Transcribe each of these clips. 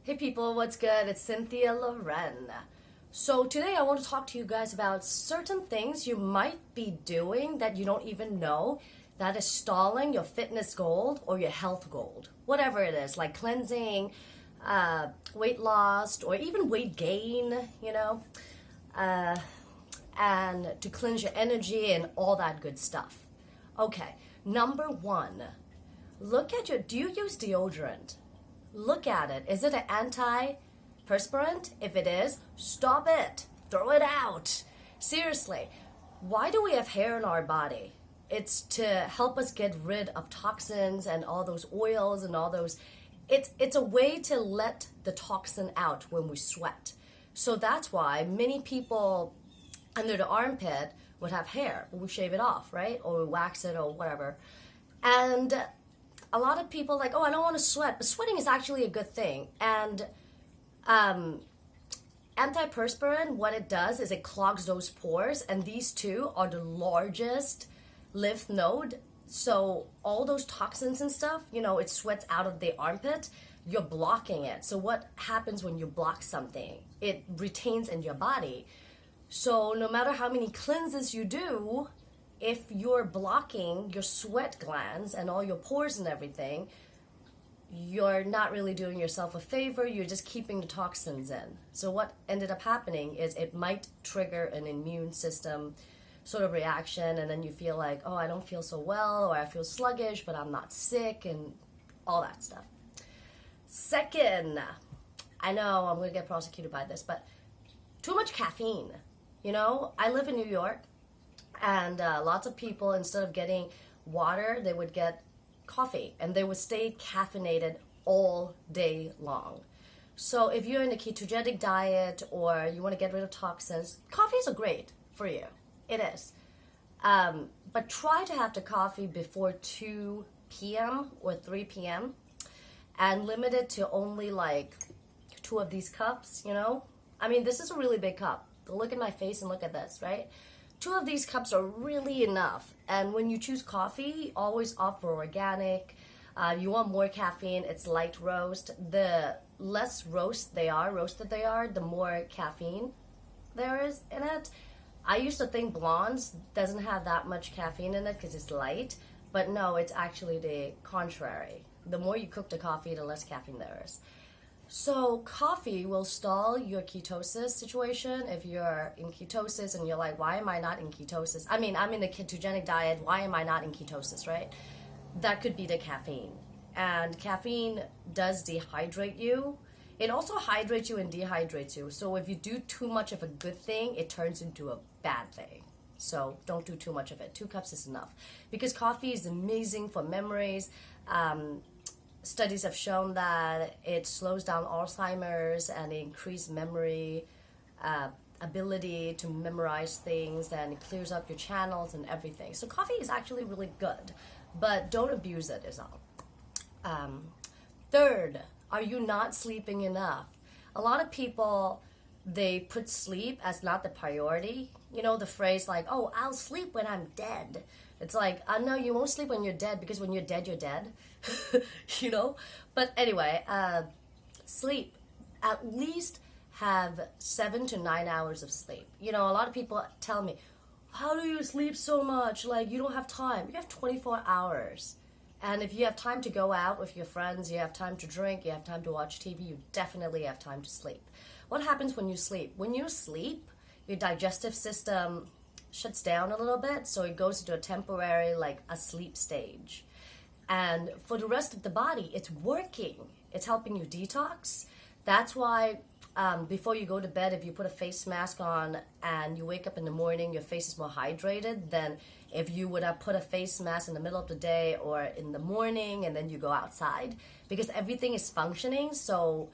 Hey people, what's good? It's Cynthia Loren. So today I want to talk to you guys about certain things you might be doing that you don't even know that is stalling your fitness goal or your health goal. Whatever it is, like cleansing, weight loss, or even weight gain, and to cleanse your energy and all that good stuff. Okay, number one, do you use deodorant? Look at it. Is it an anti-perspirant? If it is, stop it. Throw it out. Seriously, why do we have hair in our body? It's to help us get rid of toxins and all those oils and all those. It's a way to let the toxin out when we sweat. So that's why many people under the armpit would have hair. We shave it off, right? Or we wax it or whatever. And a lot of people like, oh, I don't want to sweat, but sweating is actually a good thing. And antiperspirant, what it does is it clogs those pores, and these two are the largest lymph node. So all those toxins and stuff, it sweats out of the armpit. You're blocking it. So what happens when you block something? It retains in your body. So no matter how many cleanses you do, if you're blocking your sweat glands and all your pores and everything, you're not really doing yourself a favor. You're just keeping the toxins in. So what ended up happening is it might trigger an immune system sort of reaction, and then you feel like, oh, I don't feel so well, or I feel sluggish, but I'm not sick, and all that stuff. Second, I know I'm going to get prosecuted by this, but too much caffeine. I live in New York. And lots of people, instead of getting water, they would get coffee. And they would stay caffeinated all day long. So if you're in a ketogenic diet or you want to get rid of toxins, coffees are great for you. It is. But try to have the coffee before 2 p.m. or 3 p.m. And limit it to only like 2 of these cups, I mean, this is a really big cup. Look at my face and look at this, right? 2 of these cups are really enough. And when you choose coffee, always opt for organic. You want more caffeine, it's light roast. The less roasted they are, the more caffeine there is in it. I used to think blondes doesn't have that much caffeine in it because it's light. But no, it's actually the contrary. The more you cook the coffee, the less caffeine there is. So coffee will stall your ketosis situation. If you're in ketosis and you're like, why am I not in ketosis? I mean, I'm in a ketogenic diet. Why am I not in ketosis, right? That could be the caffeine. And caffeine does dehydrate you. It also hydrates you and dehydrates you. So if you do too much of a good thing, it turns into a bad thing. So don't do too much of it. 2 cups is enough. Because coffee is amazing for memories. Studies have shown that it slows down Alzheimer's and increases memory ability to memorize things, and it clears up your channels and everything. So coffee is actually really good, but don't abuse it is all. Third, are you not sleeping enough? A lot of people, they put sleep as not the priority. The phrase like, oh, I'll sleep when I'm dead. It's like, no, you won't sleep when you're dead, because when you're dead, you're dead. But anyway, sleep. At least have 7 to 9 hours of sleep. A lot of people tell me, how do you sleep so much? Like, you don't have time. You have 24 hours. And if you have time to go out with your friends, you have time to drink, you have time to watch TV, you definitely have time to sleep. What happens when you sleep? When you sleep, your digestive system shuts down a little bit, so it goes into a temporary, like a sleep stage. And for the rest of the body, it's working. It's helping you detox. That's why before you go to bed, if you put a face mask on and you wake up in the morning, your face is more hydrated than if you would have put a face mask in the middle of the day or in the morning and then you go outside, because everything is functioning. So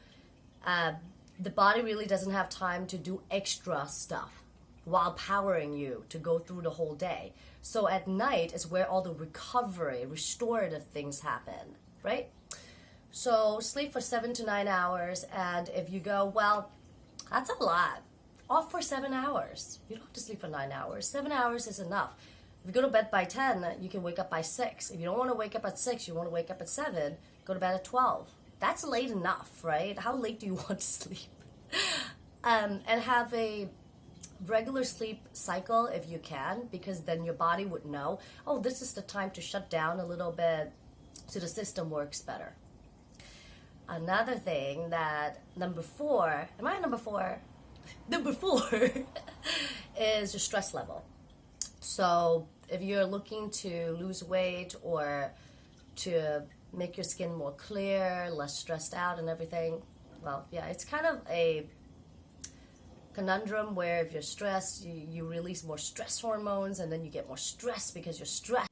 the body really doesn't have time to do extra stuff while powering you to go through the whole day. So at night is where all the recovery, restorative things happen, right? So sleep for 7 to 9 hours, and if you go, well, that's a lot. Off for 7 hours. You don't have to sleep for 9 hours. 7 hours is enough. If you go to bed by 10, you can wake up by 6. If you don't want to wake up at 6, you want to wake up at 7, go to bed at 12. that's late enough, right? How late do you want to sleep? And have a regular sleep cycle if you can, because then your body would know, oh, this is the time to shut down a little bit so the system works better. Another thing that number four number four is your stress level. So if you're looking to lose weight or to make your skin more clear, less stressed out and everything, well, yeah, it's kind of a conundrum where if you're stressed, you release more stress hormones, and then you get more stress because you're stressed.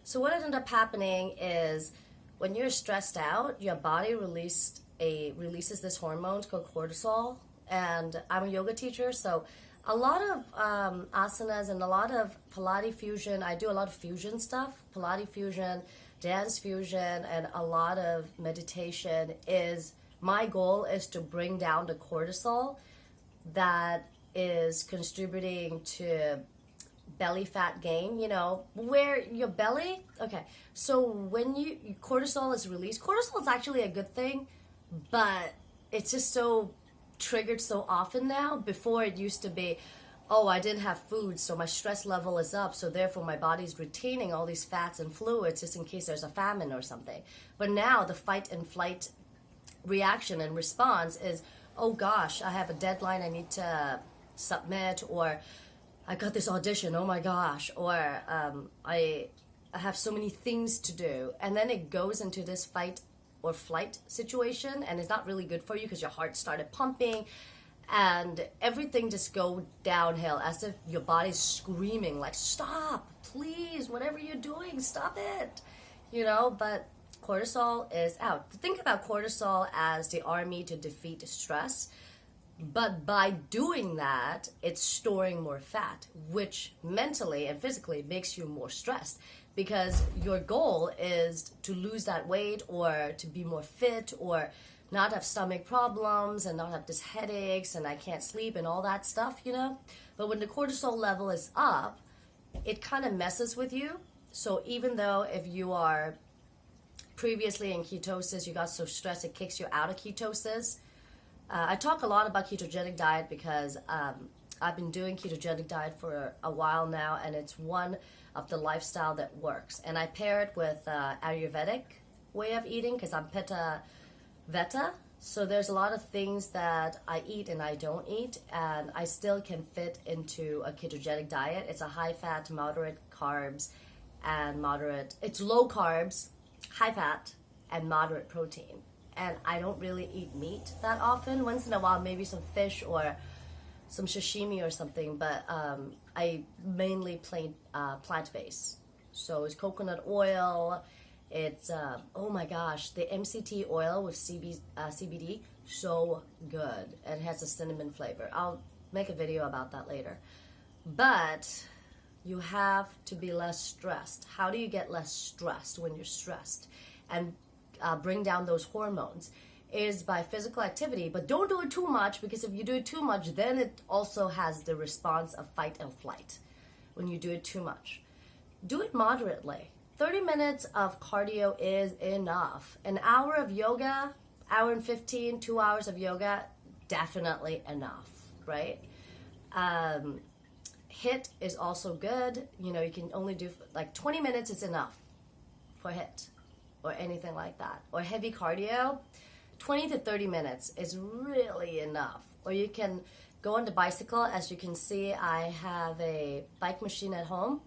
So what ended up happening is when you're stressed out, your body releases this hormone called cortisol. And I'm a yoga teacher, so a lot of asanas and a lot of Pilates fusion. I do a lot of fusion stuff, Pilates fusion, dance fusion, and a lot of meditation. My goal is to bring down the cortisol that is contributing to belly fat gain, where your belly, okay, so when cortisol is released, cortisol is actually a good thing, but it's just so triggered so often now. Before it used to be, oh, I didn't have food, so my stress level is up, so therefore my body's retaining all these fats and fluids just in case there's a famine or something. But now the fight and flight reaction and response is, oh gosh, I have a deadline I need to submit, or I got this audition, oh my gosh, or I have so many things to do. And then it goes into this fight or flight situation, and it's not really good for you because your heart started pumping and everything just go downhill, as if your body's screaming like, stop, please, whatever you're doing, stop it, but cortisol is out. Think about cortisol as the army to defeat stress, but by doing that, it's storing more fat, which mentally and physically makes you more stressed, because your goal is to lose that weight or to be more fit or not have stomach problems and not have this headaches and I can't sleep and all that stuff, But when the cortisol level is up, it kind of messes with you. So even though if you are previously in ketosis, you got so stressed it kicks you out of ketosis. I talk a lot about ketogenic diet because I've been doing ketogenic diet for a while now, and it's one of the lifestyle that works. And I pair it with Ayurvedic way of eating because I'm Pitta Vata. So there's a lot of things that I eat and I don't eat, and I still can fit into a ketogenic diet. It's a high fat, moderate carbs, and it's low carbs, high fat, and moderate protein. And I don't really eat meat that often. Once in a while, maybe some fish or some sashimi or something, but I mainly plant-based. So it's coconut oil. It's, oh my gosh, the MCT oil with CBD, so good. And it has a cinnamon flavor. I'll make a video about that later. But you have to be less stressed. How do you get less stressed when you're stressed? And bring down those hormones is by physical activity, but don't do it too much, because if you do it too much, then it also has the response of fight and flight when you do it too much. Do it moderately. 30 minutes of cardio is enough. An hour of yoga, hour and 15, 2 hours of yoga, definitely enough, right? HIIT is also good. You can only do like 20 minutes is enough for HIIT or anything like that. Or heavy cardio, 20 to 30 minutes is really enough. Or you can go on the bicycle. As you can see, I have a bike machine at home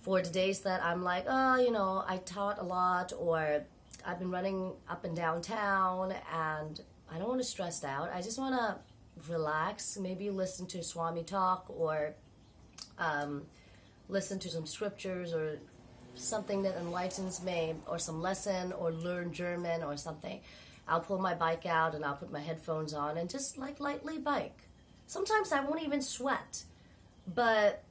for the days that I'm like, I taught a lot, or I've been running up and down town and I don't want to stress out. I just want to relax, maybe listen to Swami talk, or listen to some scriptures or something that enlightens me, or some lesson, or learn German or something. I'll pull my bike out and I'll put my headphones on and just lightly bike. Sometimes I won't even sweat. But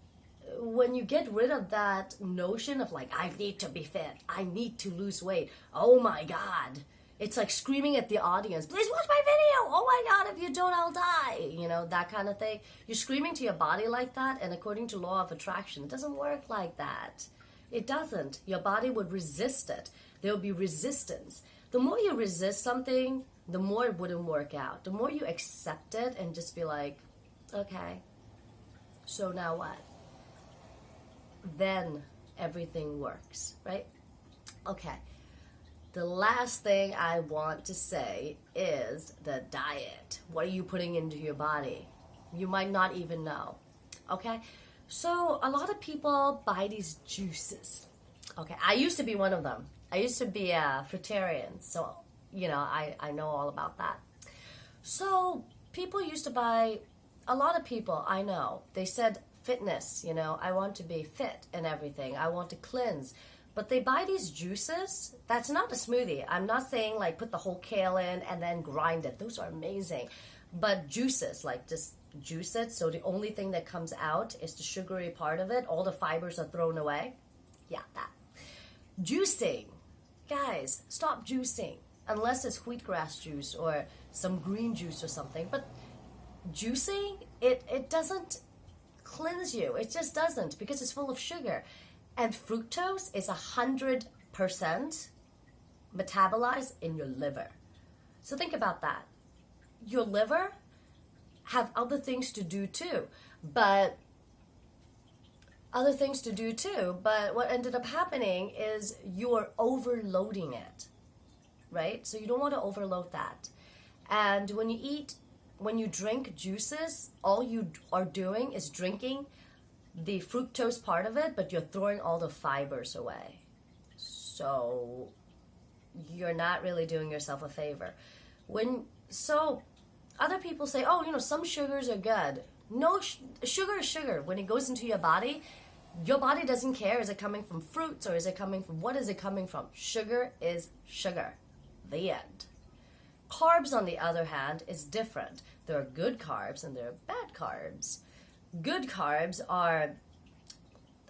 when you get rid of that notion of I need to be fit, I need to lose weight, oh my God, it's like screaming at the audience, please watch my video, oh my God, if you don't, I'll die, that kind of thing. You're screaming to your body like that, and according to law of attraction, it doesn't work like that. It doesn't. Your body would resist it. There will be resistance. the more you resist something, the more it wouldn't work out. The more you accept it and just be like, okay, so now what? Then everything works, right? Okay. The last thing I want to say is the diet. What are you putting into your body? You might not even know. Okay? So a lot of people buy these juices. Okay, I used to be one of them. I used to be a fruitarian, so I know all about that. So people used to buy, a lot of people I know, they said fitness, I want to be fit and everything. I want to cleanse. But they buy these juices. That's not a smoothie. I'm not saying like put the whole kale in and then grind it. Those are amazing. But juices, like just juice it. So the only thing that comes out is the sugary part of it. All the fibers are thrown away. Yeah, that. Juicing. Guys, stop juicing. Unless it's wheatgrass juice or some green juice or something. But juicing, it doesn't cleanse you. It just doesn't, because it's full of sugar. And fructose is 100% metabolized in your liver. So think about that. Your liver have other things to do too. But what ended up happening is you're overloading it, right? So you don't want to overload that. And when you drink juices, all you are doing is drinking the fructose part of it, but you're throwing all the fibers away. So you're not really doing yourself a favor. So other people say, oh, some sugars are good. No, sugar is sugar. When it goes into your body doesn't care. Is it coming from fruits or is it coming from, what is it coming from? Sugar is sugar. The end. Carbs, on the other hand, is different. There are good carbs and there are bad carbs. Good carbs are,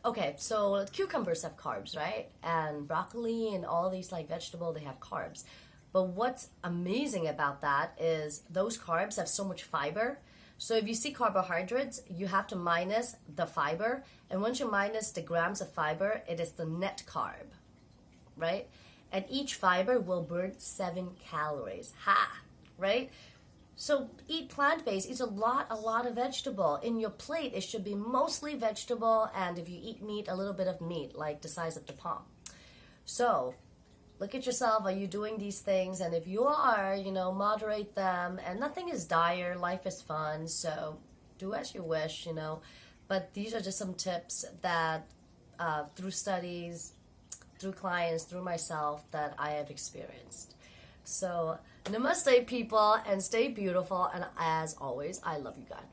okay, so cucumbers have carbs, right? And broccoli and all these like vegetable, they have carbs. But what's amazing about that is those carbs have so much fiber. So if you see carbohydrates, you have to minus the fiber. And once you minus the grams of fiber, it is the net carb, right? And each fiber will burn 7 calories. Ha! Right? So eat plant-based, eat a lot of vegetable. In your plate, it should be mostly vegetable, and if you eat meat, a little bit of meat, like the size of the palm. So look at yourself. Are you doing these things? And if you are, moderate them. And nothing is dire. Life is fun. So do as you wish, But these are just some tips that through studies, through clients, through myself, that I have experienced. So namaste, people, and stay beautiful. And as always, I love you guys.